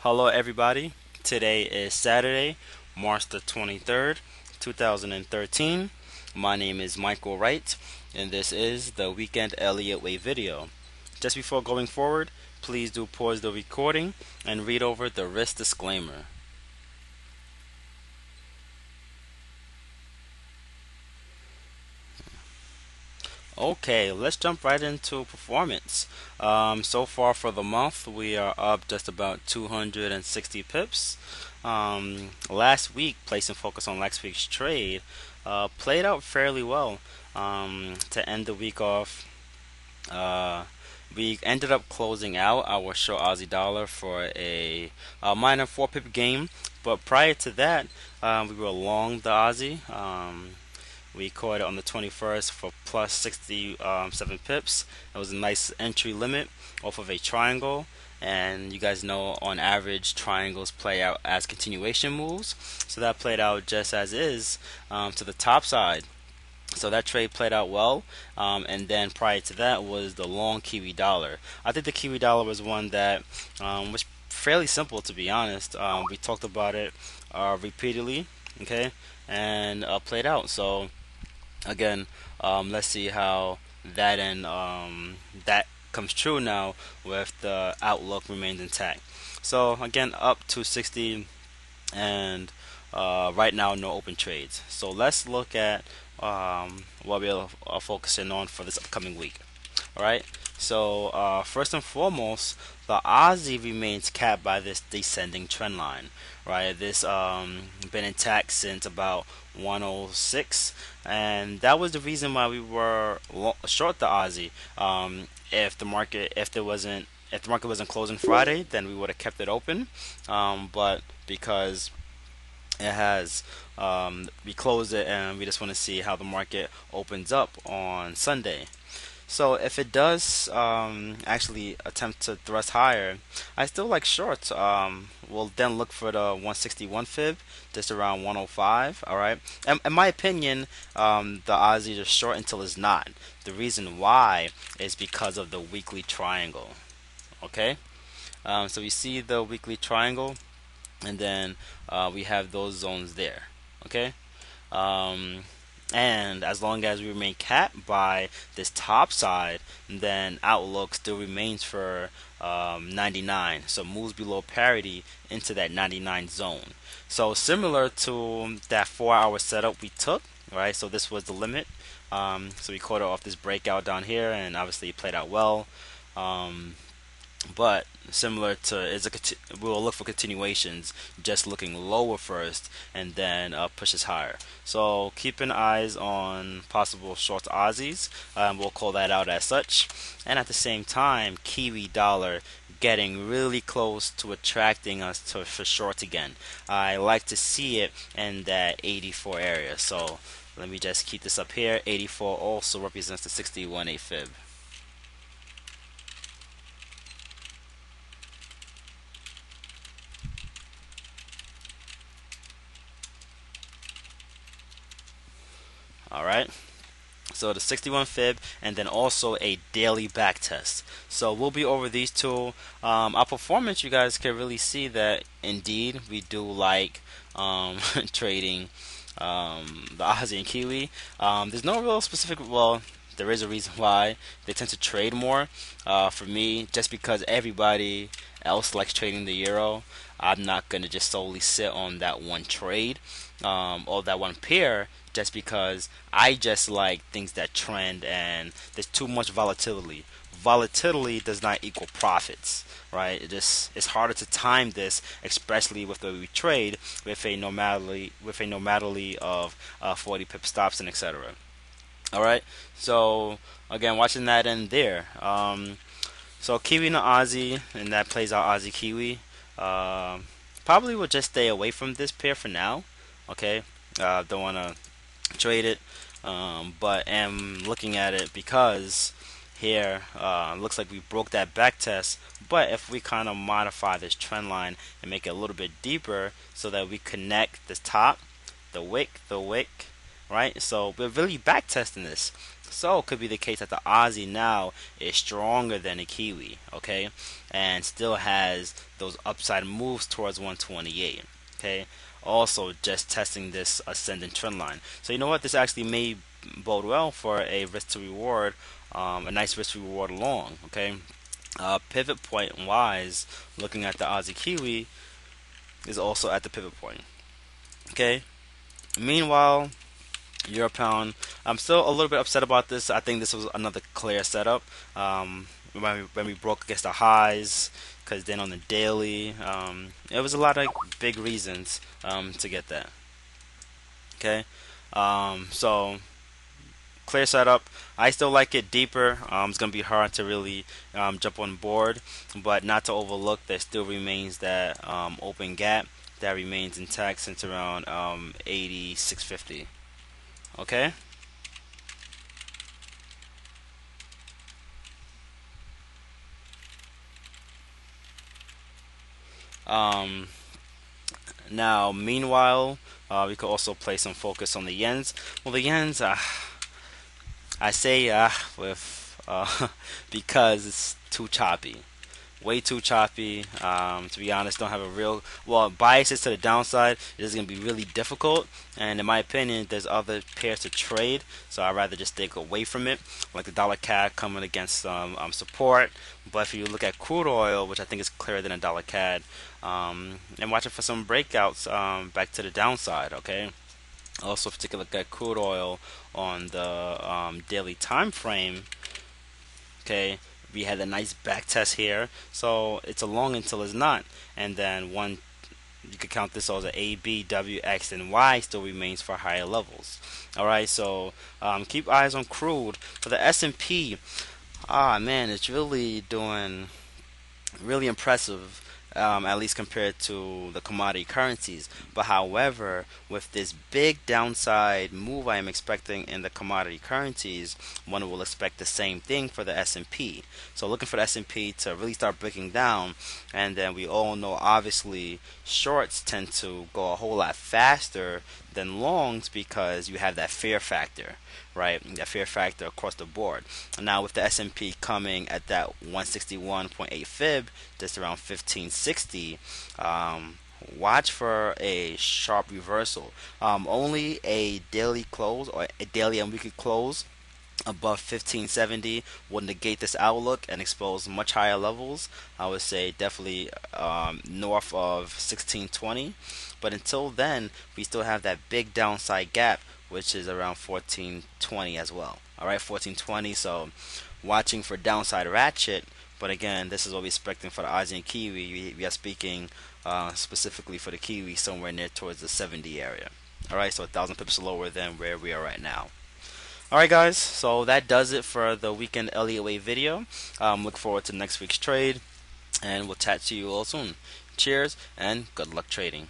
Hello, everybody. Today is Saturday, March the 23rd, 2013. My name is Michael Wright, and this is the Weekend Elliott Way video. Just before going forward, please do pause the recording and read over the risk disclaimer. Okay, let's jump right into performance. So far for the month, we are up just about 260 pips. Last week, placing focus on last week's trade, played out fairly well. To end the week off, uh, we ended up closing out our short Aussie dollar for a minor 4 pip gain. But prior to that, we were long the Aussie. We caught it on the 21st for plus 67 pips. It was a nice entry limit off of a triangle. And you guys know on average triangles play out as continuation moves. So that played out just as is to the top side. So that trade played out well. And then prior to that was the long Kiwi dollar. I think the Kiwi dollar was one that was fairly simple, to be honest. We talked about it repeatedly, okay, and played out. So again, let's see how that comes true now with the outlook remains intact. So again, up to 60, and right now no open trades. So let's look at what we're focusing on for this upcoming week. All right. So first and foremost, the Aussie remains capped by this descending trend line. Right. This been intact since about 106, and that was the reason why we were short the Aussie. If the market wasn't closing Friday, then we would have kept it open. But because it has we closed it and we just want to see how the market opens up on Sunday. So if it does actually attempt to thrust higher, I still like shorts. We'll then look for the 161 fib, just around 105. All right. In my opinion, the Aussie is short until it's not. The reason why is because of the weekly triangle. Okay. So we see the weekly triangle, and then we have those zones there. Okay. Um, and as long as we remain capped by this top side, then outlook still remains for 99. So moves below parity into that 99 zone. So similar to that 4 hour setup we took, right? So this was the limit. So we caught it off this breakout down here, and obviously it played out well. Um, but similar to we'll look for continuations, just looking lower first and then pushes higher. So keeping eyes on possible short Aussies, we'll call that out as such. And at the same time, Kiwi dollar getting really close to attracting us to for short again. I like to see it in that 84 area. So let me just keep this up here. 84 also represents the 61 A fib. All right. So the 61 fib, and then also a daily back test. So we'll be over these two. Our performance, you guys can really see that indeed we do like trading the Aussie and Kiwi. There's no real specific. Well, there is a reason why they tend to trade more. For me, just because everybody else likes trading the euro, I'm not gonna just solely sit on that one trade or that one pair just because I just like things that trend and there's too much volatility. Volatility does not equal profits, right? It's harder to time this, especially with the we trade with a normality of 40 pip stops and etc. All right, so again, watching that in there. So Kiwi and Aussie, and that plays out Aussie Kiwi. Probably will just stay away from this pair for now. Okay, don't want to trade it, but am looking at it because here looks like we broke that back test. But if we kind of modify this trend line and make it a little bit deeper so that we connect the top, the wick, right? So we're really back testing this. So it could be the case that the Aussie now is stronger than the Kiwi, okay, and still has those upside moves towards 128, okay. Also, just testing this ascending trend line. So you know what? This actually may bode well for a risk to reward, a nice risk to reward long, okay. Pivot point wise, looking at the Aussie Kiwi is also at the pivot point, okay. Meanwhile, Euro pound. I'm still a little bit upset about this. I think this was another clear setup. When we broke against the highs, because then on the daily, it was a lot of big reasons to get that. Okay, so clear setup. I still like it deeper. It's gonna be hard to really jump on board, but not to overlook. There still remains that open gap that remains intact since around 86.50. Okay. Um, Now, meanwhile, we could also place some focus on the yens. Well, the yens, I say with because it's too choppy, way too choppy. To be honest, don't have a real biases to the downside. It is going to be really difficult, and in my opinion, there's other pairs to trade. So I'd rather just stay away from it, like the dollar CAD coming against support. But if you look at crude oil, which I think is clearer than a dollar CAD, and watching for some breakouts back to the downside. Okay. Also, if you take a look at crude oil on the daily time frame, okay, we had a nice back test here, so it's a long until it's not, and then one you could count this as a B, W, X, and Y still remains for higher levels. All right, so keep eyes on crude for the S&P. Ah man, it's really doing really impressive, at least compared to the commodity currencies. But however, with this big downside move I am expecting in the commodity currencies, one will expect the same thing for the S&P. So looking for the S&P to really start breaking down, and then we all know obviously shorts tend to go a whole lot faster than longs because you have that fear factor, right? That fear factor across the board. Now with the S&P coming at that 161.8 fib, just around 1560, watch for a sharp reversal. Only a daily close or a daily and weekly close above 1570 will negate this outlook and expose much higher levels. I would say definitely north of 1620. But until then, we still have that big downside gap, which is around 1420 as well. All right, 1420. So watching for downside ratchet. But again, this is what we're expecting for the Aussie and Kiwi. We are speaking specifically for the Kiwi somewhere near towards the 70 area. All right, so 1,000 pips lower than where we are right now. Alright guys, so that does it for the weekend Elliott Wave video. Look forward to next week's trade, and we'll chat to you all soon. Cheers, and good luck trading.